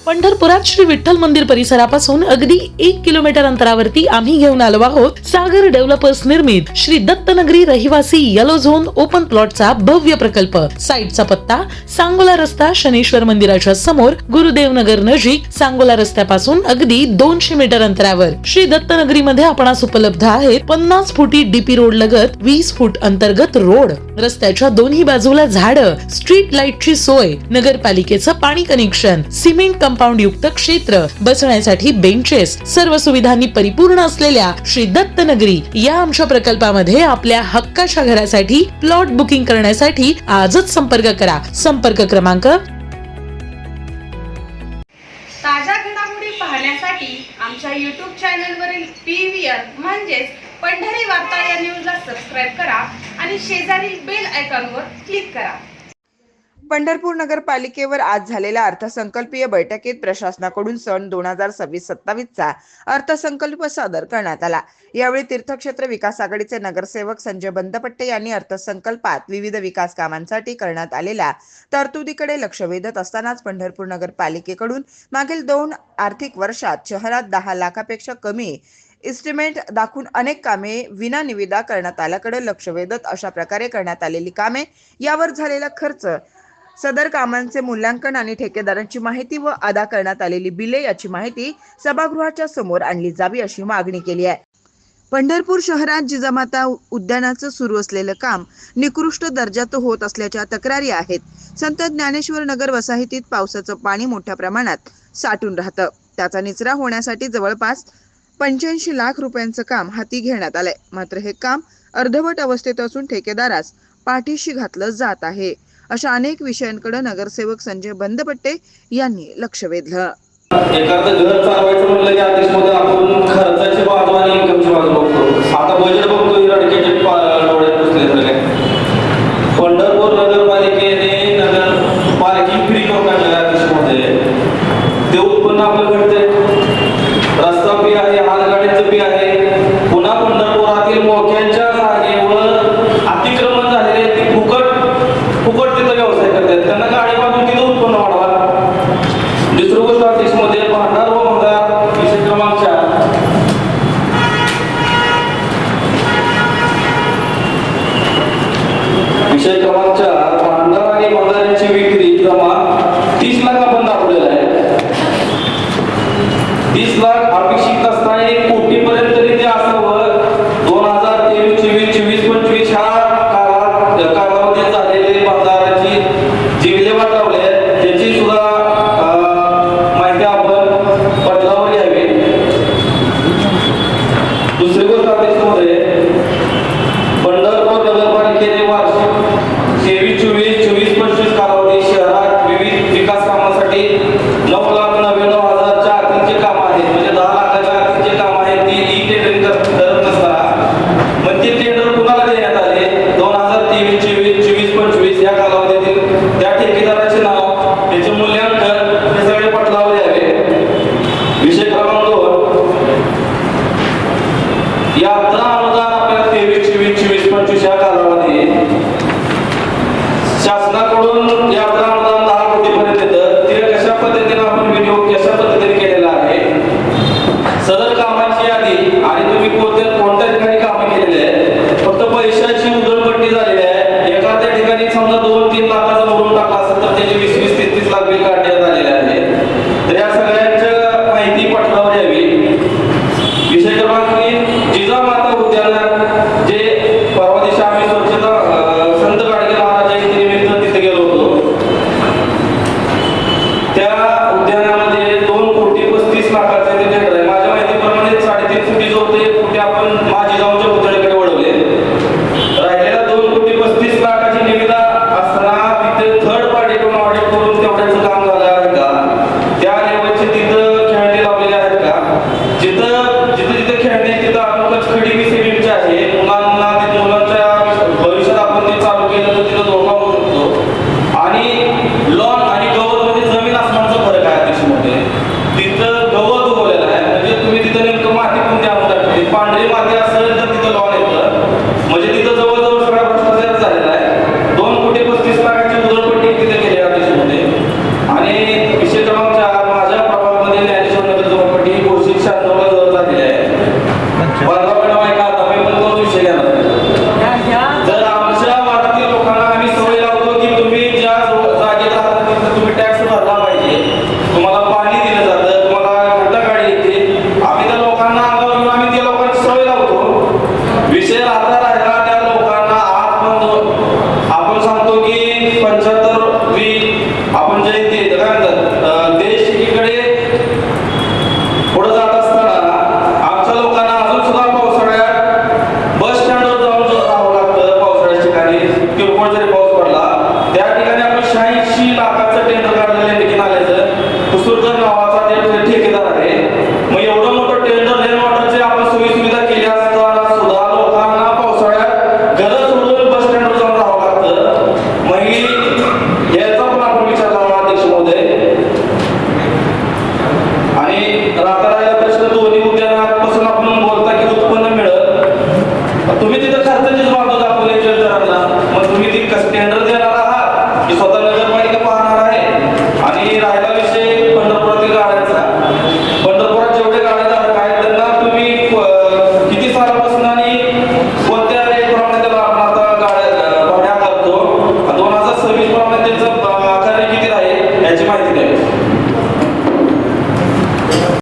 पंढरपुरात श्री विठ्ठल मंदिर परिसरापासून अगदी 1 किलोमीटर अंतरावरती आम्ही घेऊन आलो आहोत सागर डेव्हलपर्स निर्मित श्री दत्तनगरी रहिवासी येलो झोन ओपन प्लॉटचा भव्य प्रकल्प। साईटचा पत्ता सांगोला रस्ता शनेश्वर मंदिराच्या समोर, गुरुदेव नगर नजीक, सांगोला रस्त्यापासून अगदी 200 मीटर अंतरावर। श्री दत्तनगरी मध्ये आपणास उपलब्ध आहेत 50 फुटी डीपी रोड लगत 20 फूट अंतर्गत रोड, रस्त्याच्या दोन्ही बाजूला झाडं, स्ट्रीट लाईटची सोय, नगरपालिकेचं पाणी कनेक्शन, सिमेंट कंपाऊंड युक्त क्षेत्र, बसण्यासाठी बेंचेस, सर्व सुविधांनी परिपूर्ण असलेल्या श्री दत्तनगरी या आमच्या प्रकल्पामध्ये आपल्या हक्काच्या घरासाठी प्लॉट बुकिंग करण्यासाठी आजच संपर्क करा। संपर्क क्रमांक ताज्या घडामोडी पाहण्यासाठी आमच्या YouTube चॅनलवरील PVR म्हणजेच पंढरी वार्ता या न्यूजला सबस्क्राइब करा आणि शेजारील बेल आयकॉनवर क्लिक करा। पंढरपूर नगरपालिकेवर आज झालेल्या अर्थसंकल्पीय बैठकीत प्रशासनाकडून सन 2026-27 चा अर्थसंकल्प सादर करण्यात आला। यावेळी तीर्थक्षेत्र विकास आघाडीचे नगरसेवक संजय बंदपट्टे यांनी अर्थसंकल्पात विविध विकास कामांसाठी करण्यात आलेल्या तरतुदीकडे लक्ष वेधत असतानाच पंढरपूर नगरपालिकेकडून मागील 2 आर्थिक वर्षात शहरात 10 लाखापेक्षा कमी इस्टिमेट दाखवून अनेक कामे विना निविदा करण्यात आल्याकडे लक्ष वेधत अशा प्रकारे करण्यात आलेली कामे, यावर झालेला खर्च, सदर कामांचे मूल्यांकन आणि ठेकेदारांची माहिती व अदा करण्यात आलेली बिले याची माहिती सभागृहाच्या समोर आणली जावी अशी मागणी केली आहे। पंढरपूर शहरात जिजामाता उद्यानाचं सुरू असलेलं काम निकृष्ट दर्जाचं होत असल्याच्या तक्रारी आहेत। संत ज्ञानेश्वर नगर वसाहतीत पावसाचं पाणी मोठ्या प्रमाणात साठून राहतं। त्याचा निचरा होण्यासाठी जवळपास 85 लाख रुपयांचं काम हाती घेण्यात आलंय। मात्र हे काम अर्धवट अवस्थेत असून ठेकेदारास पाठीशी घातलं जात आहे। अशा अनेक विषयांकडे नगरसेवक संजय बंदपट्टे यांनी लक्ष वेधलं। एखादं घर चालवायचं म्हणलं की आधीच आपण खर्चाची बाजू आणि इन्कमची बाजू बघतो। आता बजेट बघतो रडकेचे डोळ्यात बसले सगळे। पंढरपूर नगरपालिकेने नगर पार्किंग फ्री करून टाकलेलं आहे आधीमध्ये। ते उत्पन्न आपलं घडतंय, रस्ता फी आहे, हालगाडीचं फी आहे, पुन्हा पंढरपुरातील मोक्यांच्या जागेवर अतिक्रमण झालेले ते फुकट तिथं व्यवसाय करतात। त्यांना गाडी बांधून तिथं उत्पन्न वाढवा। दुसरी गोष्ट ऑफिसमध्ये भांडार व भंगार विषय क्रमांक 4 भांडार आणि भंगारांची विक्री प्रमाण 30 लाख आपण दाखवलेलं आहे। 30 लाख अपेक्षित असताना 1 कोटीपर्यंत ते असावं। 2023, 24, 25 ह्या कालावधीत झालेले भंगाराची जी विल्हेवाट लावली आहे त्याची सुद्धा माहिती आपण पटलावर घ्यावी। दुसरी गोष्ट ऑफिसमध्ये पंढरपूर नगरपालिकेने वार्षिक 23-24-25 कालावधी शहरात विविध विकास कामांसाठी 9,99,000 च्या आर्थिकचे काम आहेत, म्हणजे 10 लाखाच्या आर्थिकचे काम गुजर नावाचा ते ठेकेदार आहे. मग एवढं मोठं टेंडर रेन वॉटरचे आपण सोयी सुविधा केल्या असताना सुद्धा लोकांना पावसाळ्यात घर सोडून बस स्टँडवर जाऊन राहावं लागतं. मग याचा पण आपण विचार करावा अध्यक्ष महोदय. आणि राहता प्रश्न दोन्ही उद्यानापासून आपण बोलता की उत्पन्न मिळत, तुम्ही तिथं खर्चाचीच बाजू दाखवली